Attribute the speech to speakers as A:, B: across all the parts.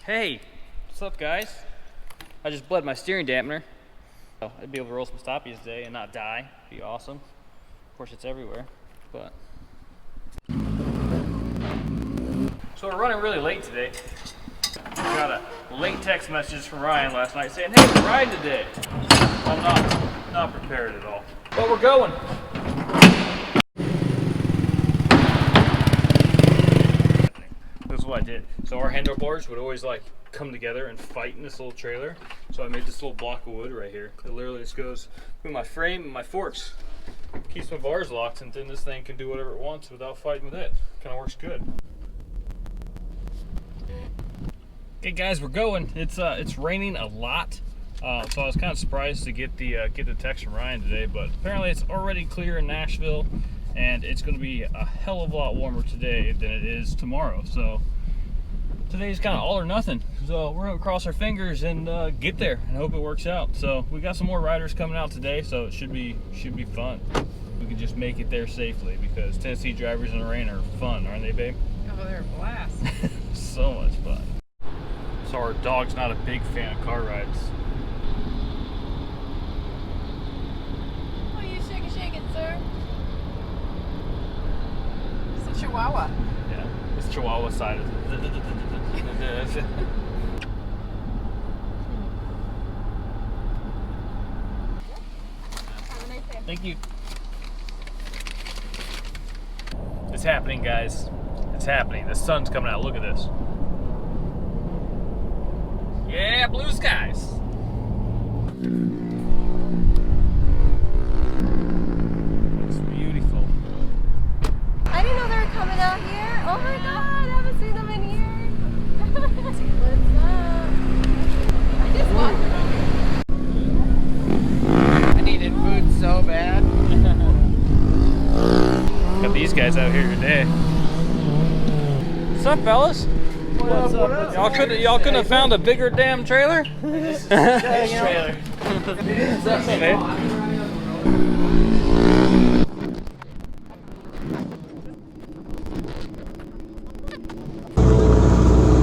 A: Hey, what's up guys? I just bled my steering dampener. So I'd be able to roll some stoppies today and not die. Be awesome. Of course it's everywhere, but. So we're running really late today. We got a late text message from Ryan last night saying, hey, we're riding today. I'm not prepared at all. But we're going. This is what I did. So our handlebars would always like come together and fight in this little trailer. So I made this little block of wood right here. It literally just goes through my frame and my forks. Keeps my bars locked, and then this thing can do whatever it wants without fighting with it. Kind of works good. Okay guys, we're going. It's raining a lot. So I was kind of surprised to get the text from Ryan today, but apparently it's already clear in Nashville, and it's going to be a hell of a lot warmer today than it is tomorrow. So today's kind of all or nothing. So we're going to cross our fingers and get there and hope it works out. So we got some more riders coming out today, so it should be fun. We can just make it there safely, because Tennessee drivers in the rain are fun, aren't they, babe?
B: Oh, they're a blast.
A: So much fun. So our dog's not a big fan of car rides.
B: Oh, you shake it, sir. It's a Chihuahua.
A: Yeah, it's Chihuahua side. Thank you. It's happening, guys. It's happening. The sun's coming out. Look at this. Yeah, blue skies. It's beautiful.
C: I didn't know they were coming out here. Oh my god, I haven't seen them in years. What's up? I just walked around.
B: I needed food so bad.
A: Got these guys out here today. What's up, fellas?
B: What's up?
A: Y'all couldn't have found a bigger damn trailer?
B: This trailer.
A: What's up, man?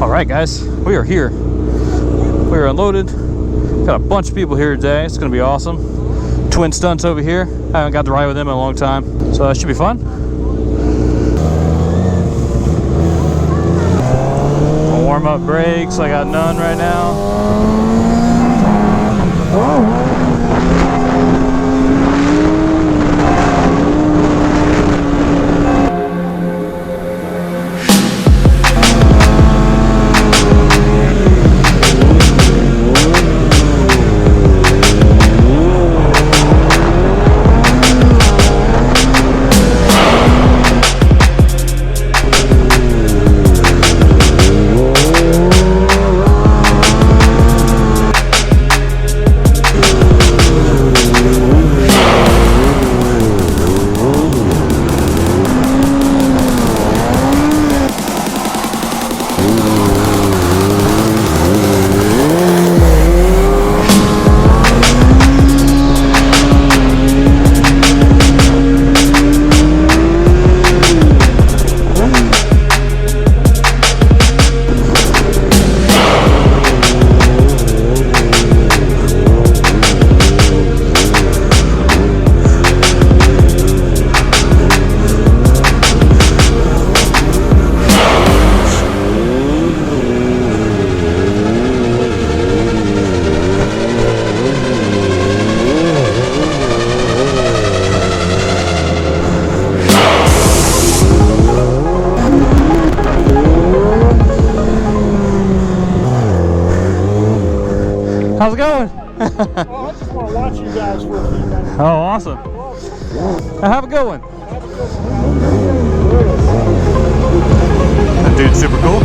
A: All right, guys, we are here. We are unloaded. Got a bunch of people here today. It's gonna be awesome. Twin Stunts over here. I haven't got to ride with them in a long time, so that should be fun. Warm up brakes, I got none right now. How's it going?
D: Oh, I just want to watch you guys for a few minutes.
A: Oh, awesome. Have a good one. That dude's super cool.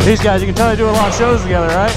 A: These guys, you can tell they do a lot of shows together, right?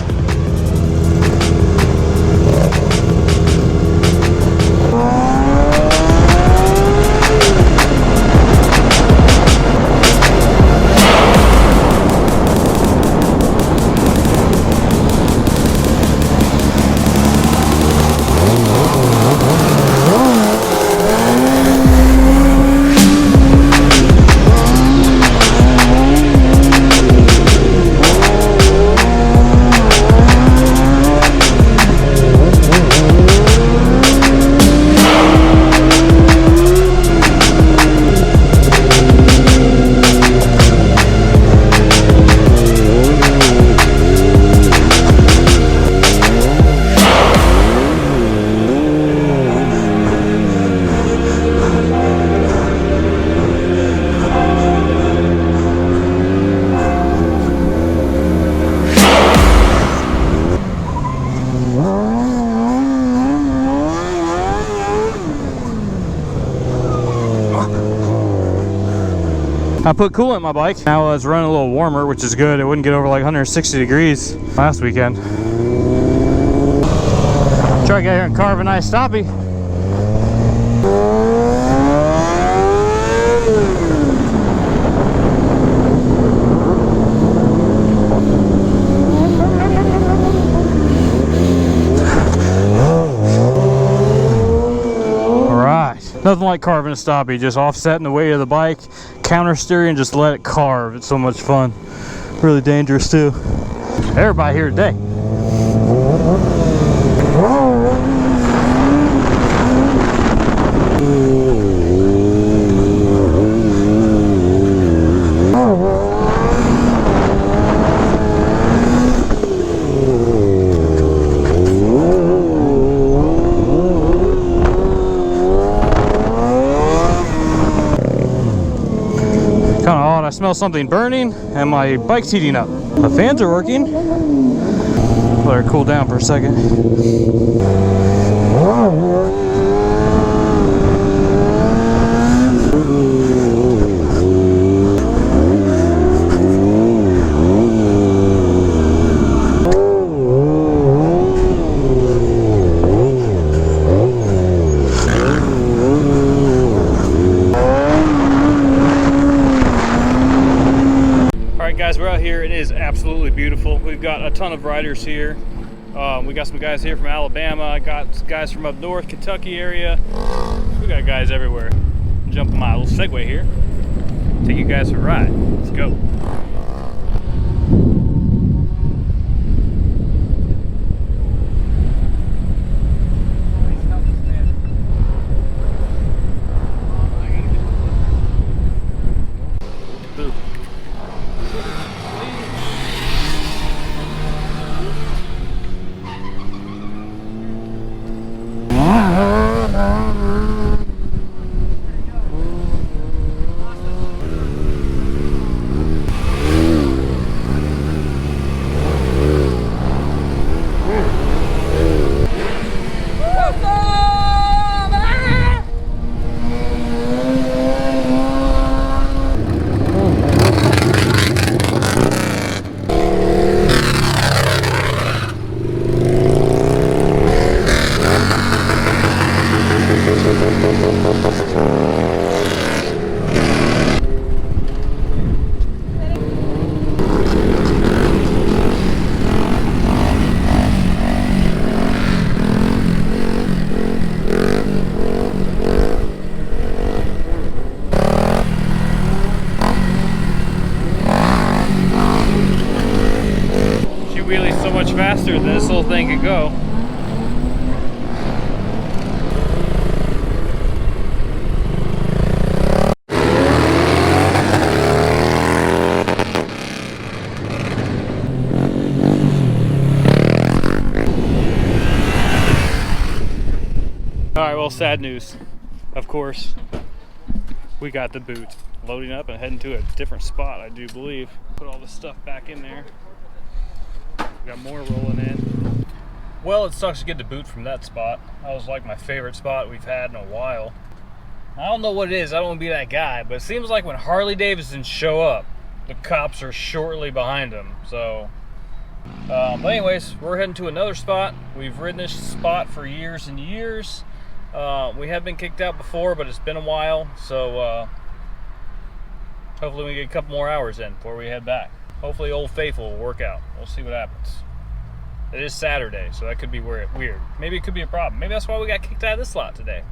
A: put coolant in my bike. Now it's running a little warmer, which is good. It wouldn't get over like 160 degrees last weekend. Try to get here and carve a nice stoppie. Nothing like carving a stoppie, just offsetting the weight of the bike, counter steering, just let it carve. It's so much fun. Really dangerous too. Everybody here today. I smell something burning and my bike's heating up. The fans are working. Let her cool down for a second. Guys, we're out here. It is absolutely beautiful. We've got a ton of riders here. We got some guys here from Alabama. I got guys from up north, Kentucky area. We got guys everywhere. Jump on my little Segway here. Take you guys for a ride. Let's go. Faster than this little thing could go. Alright, well, sad news. Of course, we got the boot. Loading up and heading to a different spot, I do believe. Put all this stuff back in there. Got more rolling in. Well, it sucks to get the boot from that spot. That was like my favorite spot we've had in a while. I don't know what it is. I don't want to be that guy, but it seems like when Harley Davidsons show up, the cops are shortly behind them. So, but anyways, we're heading to another spot. We've ridden this spot for years and years. We have been kicked out before, but it's been a while. So, hopefully we get a couple more hours in before we head back. Hopefully Old Faithful will work out. We'll see what happens. It is Saturday, so that could be weird. Maybe it could be a problem. Maybe that's why we got kicked out of this lot today.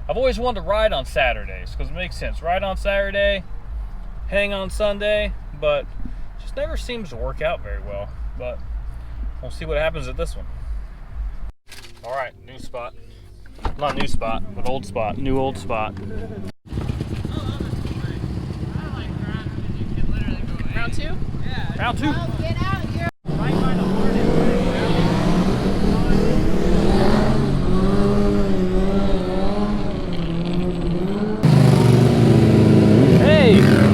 A: I've always wanted to ride on Saturdays, because it makes sense. Ride on Saturday, hang on Sunday, but it just never seems to work out very well. But we'll see what happens at this one. Alright, new spot. Not new spot, but old spot. New old spot.
B: Round two? Yeah.
A: Round two.
C: Oh, get out, you're
B: Right by the harness.
A: Hey!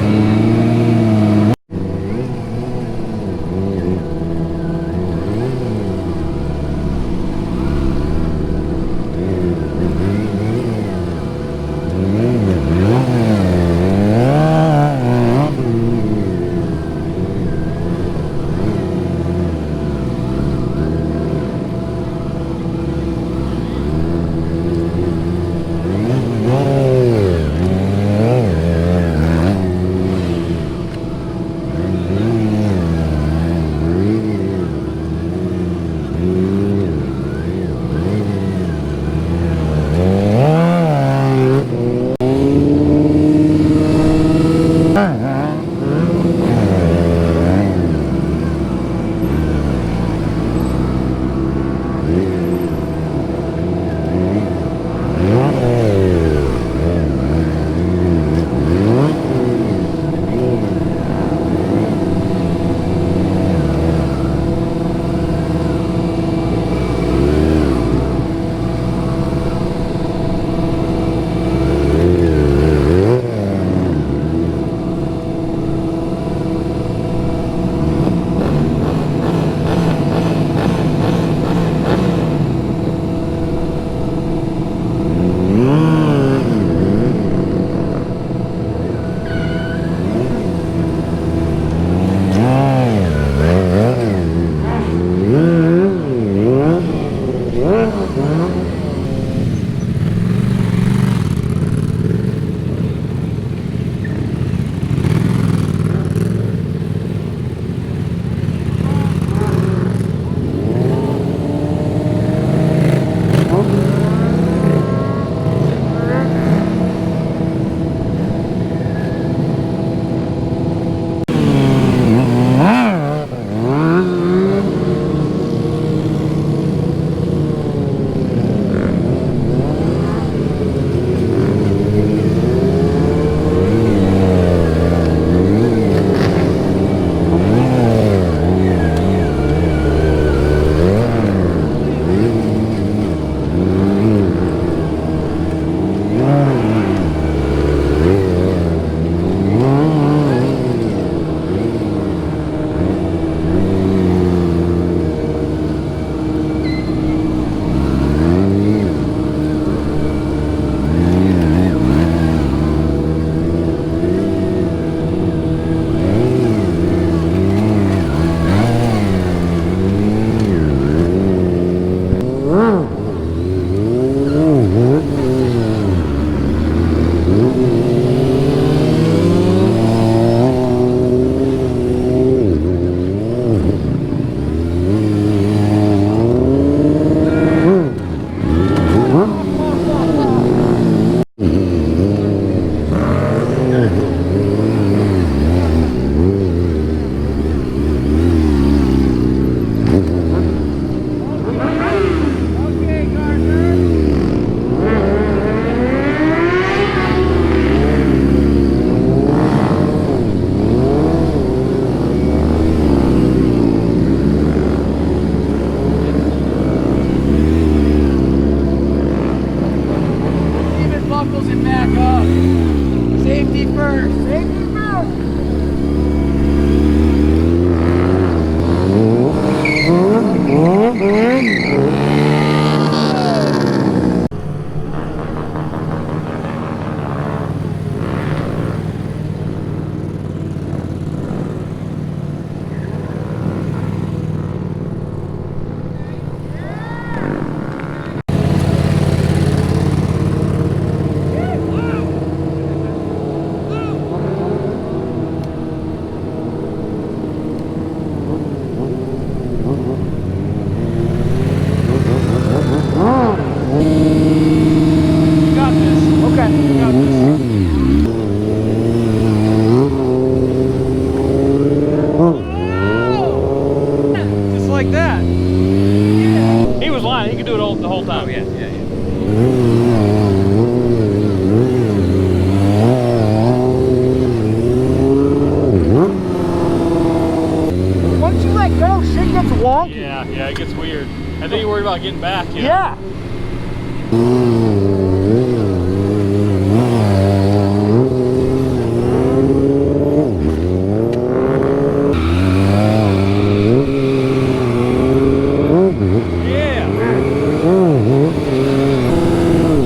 A: Yeah, it gets weird. I think you're worried about getting back, you know?
D: Yeah.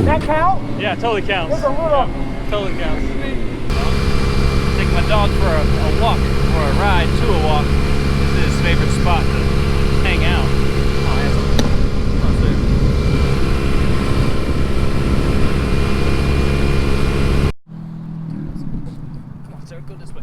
D: That count?
A: Yeah, totally counts.
D: There's a little.
A: Yeah, totally counts. Take my dog for a walk, or a ride to a walk. This is his favorite spot to hang out. Oh, that's there. Come on, Sarah, go this way.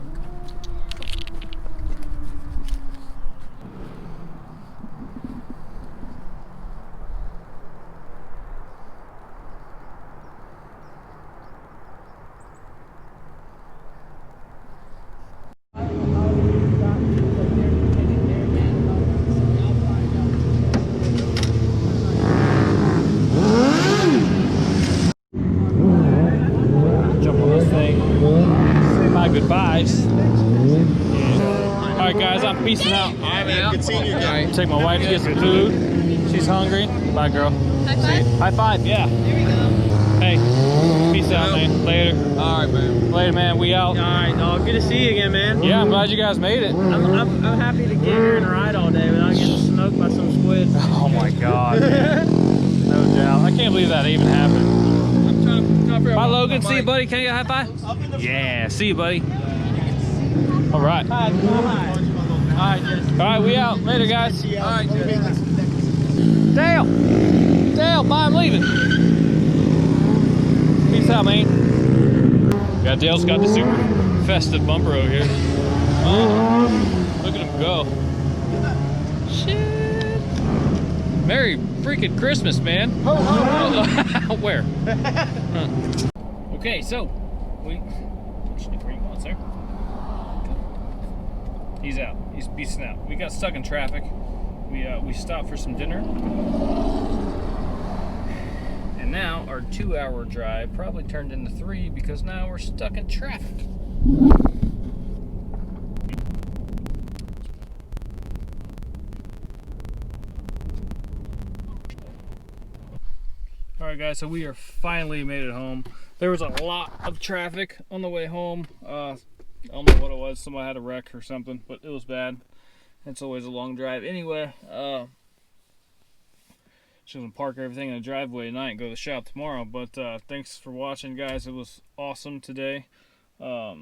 A: Goodbyes. Alright guys, I'm peacing out.
E: Good seeing you again.
A: Take my wife to get some food. She's hungry. Bye girl.
C: High five?
A: High five, yeah.
C: There we go.
A: Hey, peace out man. Later.
E: Alright, man.
A: Later man, we out.
B: Alright, dog. Good to see you again, man.
A: Yeah, I'm glad you guys made it.
B: I'm happy to get here and ride all day without getting smoked by some squid.
A: Oh my god, man. No doubt. I can't believe that even happened. Bye Logan, see you buddy. Can you get a high five? Yeah, see you buddy. Alright. Alright, we out. Later guys.
E: Alright,
A: Dale! Bye, I'm leaving. Peace out, man. Yeah, Dale's got the super festive bumper over here. Oh, look at him go. Shit. Merry freaking Christmas, man. Ho, ho, ho. Where? Huh. Okay, so where you going, sir? He's out. He's beasting out. We got stuck in traffic. We stopped for some dinner. And now our 2-hour drive probably turned into 3 because now we're stuck in traffic. Alright guys, so we are finally made it home. There was a lot of traffic on the way home. I don't know what it was. Somebody had a wreck or something, but it was bad. It's always a long drive. Anyway, just gonna park everything in the driveway tonight and go to the shop tomorrow. But thanks for watching, guys. It was awesome today. Yeah,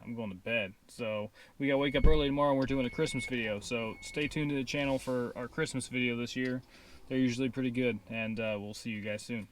A: I'm going to bed. So we gotta wake up early tomorrow and we're doing a Christmas video. So stay tuned to the channel for our Christmas video this year. They're usually pretty good, and we'll see you guys soon.